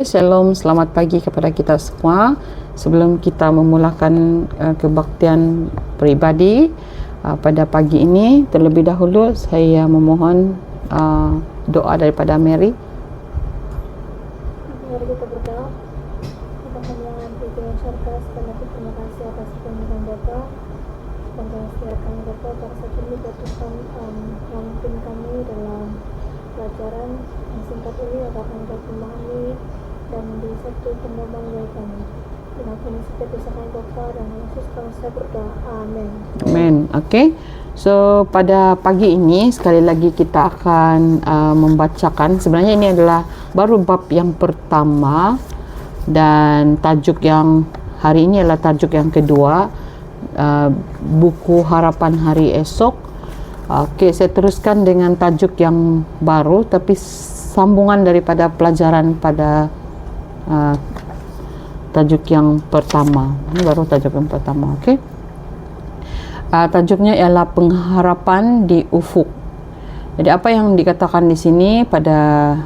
Shalom, selamat pagi kepada kita semua. Sebelum kita memulakan kebaktian peribadi pada pagi ini, terlebih dahulu saya memohon doa daripada Mary. Mari kita berdoa. Tuhan yang di dunia syurga, sekali lagi terima kasih atas pemilihan Bapa, sepanjang setia kami Bapa, pada saat ini Tuhan memimpin kami dalam pelajaran yang singkat ini agar kami dapat memahami dan menjadi satu pengembangan bagi kami. Dengan kami setiap bisa kami Bapa dan Yesus kami saya berdoa. Amin. Amin. Okay. So pada pagi ini sekali lagi kita akan membacakan. Sebenarnya ini adalah baru bab yang pertama dan tajuk yang hari ini adalah tajuk yang kedua, buku harapan hari esok. Okay, saya teruskan dengan tajuk yang baru tapi sambungan daripada pelajaran pada tajuk yang pertama. Ini baru tajuk yang pertama. Okay. Tajuknya ialah pengharapan di ufuk. Jadi apa yang dikatakan di sini pada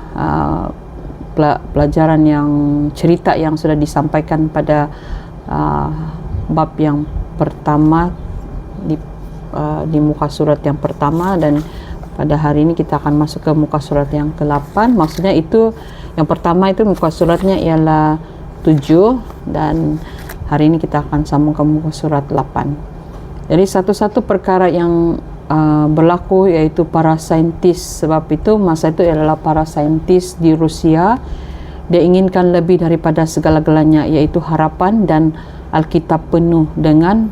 pelajaran yang cerita yang sudah disampaikan pada bab yang pertama di muka surat yang pertama, dan pada hari ini kita akan masuk ke muka surat yang ke-8. Maksudnya itu yang pertama itu muka suratnya ialah 7 dan hari ini kita akan sambung ke muka surat 8. Jadi satu-satu perkara yang berlaku yaitu para saintis, sebab itu masa itu adalah para saintis di Rusia, dia inginkan lebih daripada segala-galanya yaitu harapan, dan Alkitab penuh dengan,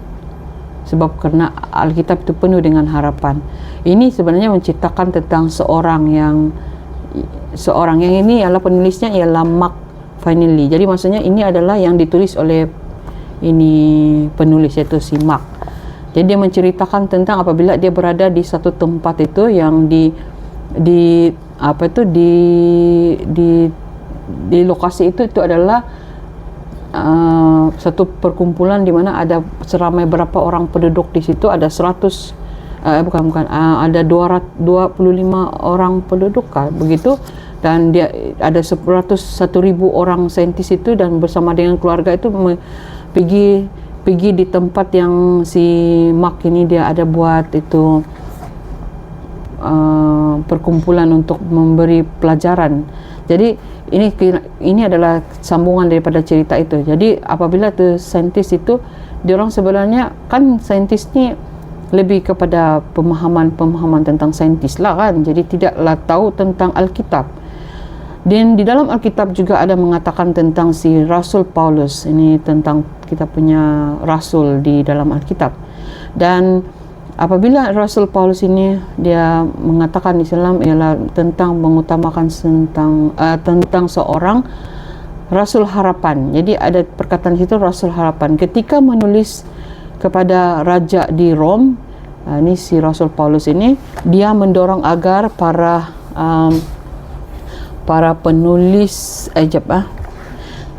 sebab karena Alkitab itu penuh dengan harapan. Ini sebenarnya menceritakan tentang seorang yang ini adalah penulisnya ialah Mark Finley. Jadi maksudnya ini adalah yang ditulis oleh ini penulis yaitu si Mark. Jadi dia menceritakan tentang apabila dia berada di satu tempat itu yang di lokasi itu adalah satu perkumpulan di mana ada seramai berapa orang penduduk di situ, ada 225 orang penduduk begitu, dan dia ada 100,000 orang saintis itu, dan bersama dengan keluarga itu pergi di tempat yang si Mark ini dia ada buat itu perkumpulan untuk memberi pelajaran. Jadi ini adalah sambungan daripada cerita itu. Jadi apabila tu saintis itu, diorang sebenarnya kan saintis ni lebih kepada pemahaman tentang saintis lah kan. Jadi tidaklah tahu tentang Alkitab. Dan di dalam Alkitab juga ada mengatakan tentang si Rasul Paulus. Ini tentang kita punya rasul di dalam Alkitab. Dan apabila Rasul Paulus ini dia mengatakan Islam ialah tentang mengutamakan tentang seorang rasul harapan. Jadi ada perkataan situ rasul harapan. Ketika menulis kepada raja di Rom, ini si Rasul Paulus ini dia mendorong agar para penulis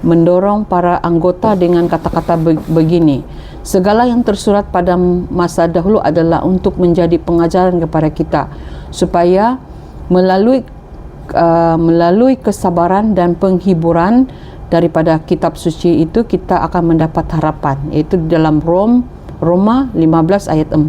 mendorong para anggota dengan kata-kata begini: segala yang tersurat pada masa dahulu adalah untuk menjadi pengajaran kepada kita, supaya melalui kesabaran dan penghiburan daripada kitab suci itu kita akan mendapat harapan, yaitu di dalam Roma 15 ayat 4.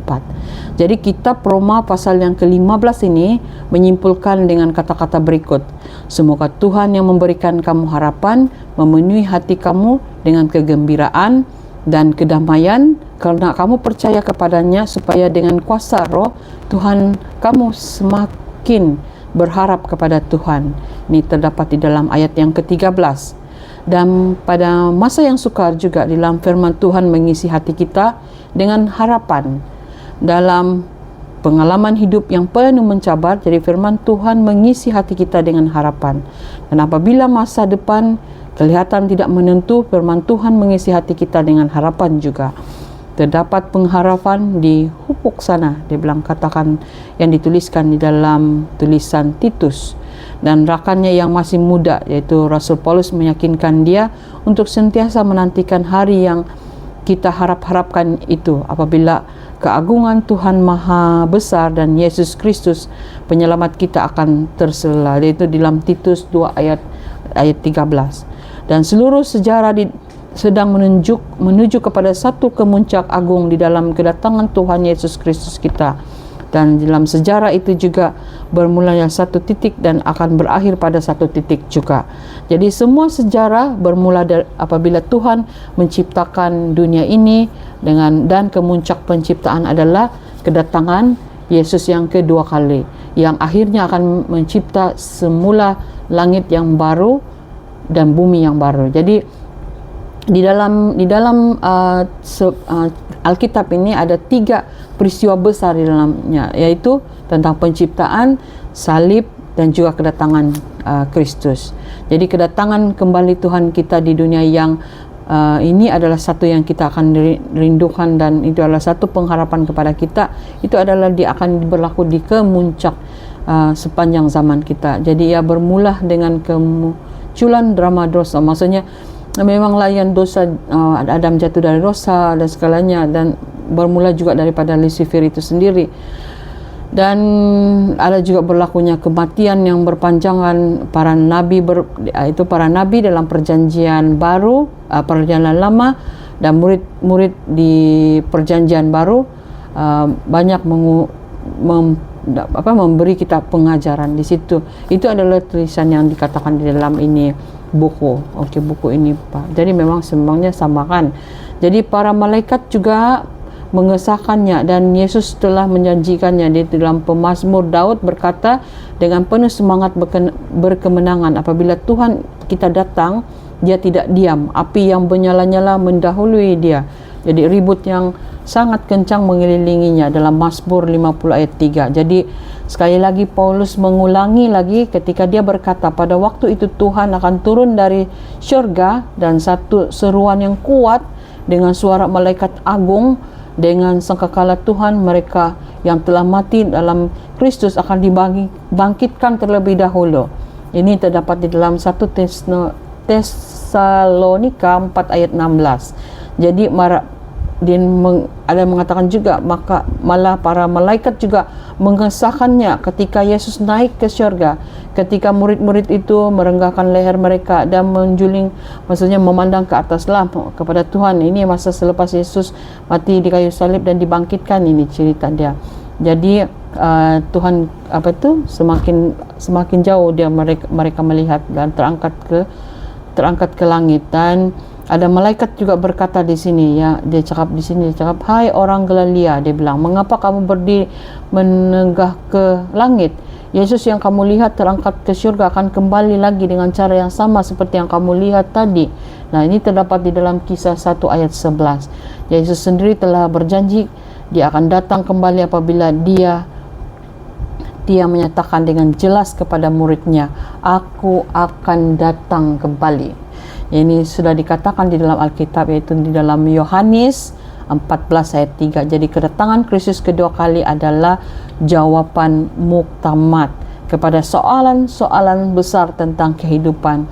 Jadi kitab Roma pasal yang ke-15 ini menyimpulkan dengan kata-kata berikut: semoga Tuhan yang memberikan kamu harapan memenuhi hati kamu dengan kegembiraan dan kedamaian karena kamu percaya kepadanya, supaya dengan kuasa Roh Tuhan kamu semakin berharap kepada Tuhan. Ini terdapat di dalam ayat yang ke-13. Dan pada masa yang sukar juga dalam firman Tuhan mengisi hati kita dengan harapan dalam pengalaman hidup yang penuh mencabar. Jadi firman Tuhan mengisi hati kita dengan harapan, dan apabila masa depan kelihatan tidak menentu, firman Tuhan mengisi hati kita dengan harapan juga. Terdapat pengharapan di hupuk sana, dia bilang, katakan yang dituliskan di dalam tulisan Titus. Dan rakannya yang masih muda yaitu Rasul Paulus meyakinkan dia untuk sentiasa menantikan hari yang kita harapkan itu, apabila keagungan Tuhan Maha Besar dan Yesus Kristus penyelamat kita akan tersela. Yaitu di dalam Titus 2 ayat ayat 13. Dan seluruh sejarah sedang menuju kepada satu kemuncak agung di dalam kedatangan Tuhan Yesus Kristus kita. Dan dalam sejarah itu juga bermulanya satu titik dan akan berakhir pada satu titik juga. Jadi semua sejarah bermula apabila Tuhan menciptakan dunia ini dan kemuncak penciptaan adalah kedatangan Yesus yang kedua kali, yang akhirnya akan mencipta semula langit yang baru dan bumi yang baru. Jadi di dalam Alkitab ini ada 3 peristiwa besar di dalamnya, yaitu tentang penciptaan, salib, dan juga kedatangan Kristus. Jadi kedatangan kembali Tuhan kita di dunia yang ini adalah satu yang kita akan rindukan, dan itu adalah satu pengharapan kepada kita. Itu adalah dia akan berlaku di kemuncak sepanjang zaman kita. Jadi ia bermula dengan kemunculan drama dosa. Maksudnya memanglah yang dosa, Adam jatuh dari dosa dan segalanya, dan bermula juga daripada Lucifer itu sendiri. Dan ada juga berlakunya kematian yang berpanjangan para nabi para nabi dalam perjanjian baru, perjanjian lama, dan murid-murid di perjanjian baru banyak memberi kita pengajaran di situ. Itu adalah tulisan yang dikatakan di dalam ini buku. Buku ini Pak. Jadi memang semuanya sama kan. Jadi para malaikat juga mengesahkannya, dan Yesus telah menjanjikannya di dalam pemazmur. Daud berkata dengan penuh semangat berkemenangan, apabila Tuhan kita datang, dia tidak diam, api yang menyala-nyala mendahului dia. Jadi ribut yang sangat kencang mengelilinginya dalam Mazmur 50 ayat 3. Jadi sekali lagi Paulus mengulangi lagi ketika dia berkata, pada waktu itu Tuhan akan turun dari syurga, dan satu seruan yang kuat dengan suara malaikat agung, dengan sangkakala Tuhan, mereka yang telah mati dalam Kristus akan dibangkitkan terlebih dahulu. Ini terdapat di dalam 1 Tesalonika 4 ayat 16. Jadi ada mengatakan juga, maka malah para malaikat juga mengesahkannya ketika Yesus naik ke syurga, ketika murid-murid itu merenggahkan leher mereka dan maksudnya memandang ke atas lah kepada Tuhan. Ini masa selepas Yesus mati di kayu salib dan dibangkitkan, ini cerita dia. Jadi Tuhan semakin jauh dia mereka melihat dan terangkat ke langit. Dan ada malaikat juga berkata di sini, ya, dia cakap, hai orang Galilea, dia bilang, mengapa kamu berdiri menenggah ke langit? Yesus yang kamu lihat terangkat ke syurga akan kembali lagi dengan cara yang sama seperti yang kamu lihat tadi. Nah, ini terdapat di dalam Kisah 1 ayat 11. Yesus sendiri telah berjanji dia akan datang kembali apabila dia menyatakan dengan jelas kepada muridnya, aku akan datang kembali. Ini sudah dikatakan di dalam Alkitab, yaitu di dalam Yohanes 14 ayat 3. Jadi kedatangan Kristus kedua kali adalah jawaban muktamad kepada soalan-soalan besar tentang kehidupan,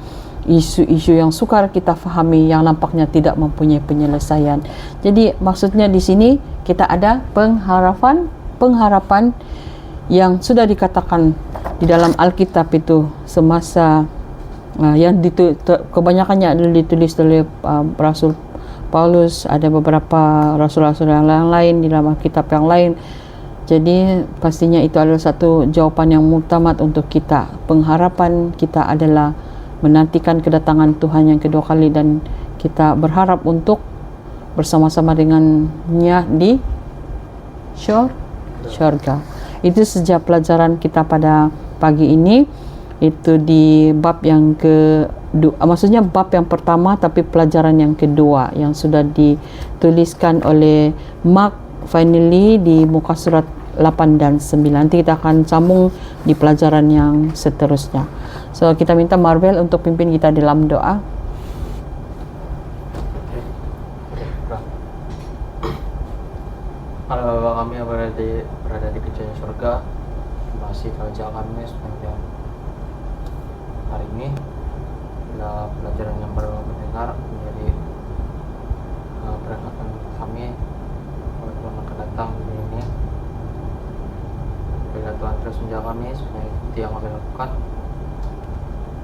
isu-isu yang sukar kita fahami, yang nampaknya tidak mempunyai penyelesaian. Jadi maksudnya di sini kita ada pengharapan yang sudah dikatakan di dalam Alkitab itu semasa yang kebanyakannya adalah ditulis oleh Rasul Paulus. Ada beberapa rasul-rasul yang lain di dalam Alkitab yang lain. Jadi pastinya itu adalah satu jawaban yang muktamad untuk kita. Pengharapan kita adalah menantikan kedatangan Tuhan yang kedua kali, dan kita berharap untuk bersama-sama dengannya di syurga. Itu sejak pelajaran kita pada pagi ini. Itu di bab yang maksudnya bab yang pertama, tapi pelajaran yang kedua yang sudah dituliskan oleh Mark finally di muka surat 8 dan 9. Nanti kita akan sambung di pelajaran yang seterusnya. So kita minta Marvel untuk pimpin kita dalam doa. Allah Bapa kami yang berada di kejayaan surga, terima kasih telah jaga kami sepanjang hari ini. Bila pelajaran yang baru mendengar menjadi peringatan kami oleh Tuhan akan datang di ini. Bila Tuhan terus menjaga kami sepanjang itu yang kami lakukan,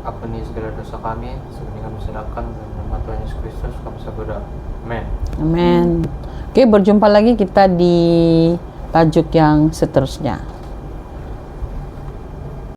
ampuni segala dosa kami, seperti kami sedangkan dalam nama Tuhan Yesus Kristus kami berdoa. Amin. Amin. Oke, berjumpa lagi kita di tajuk yang seterusnya.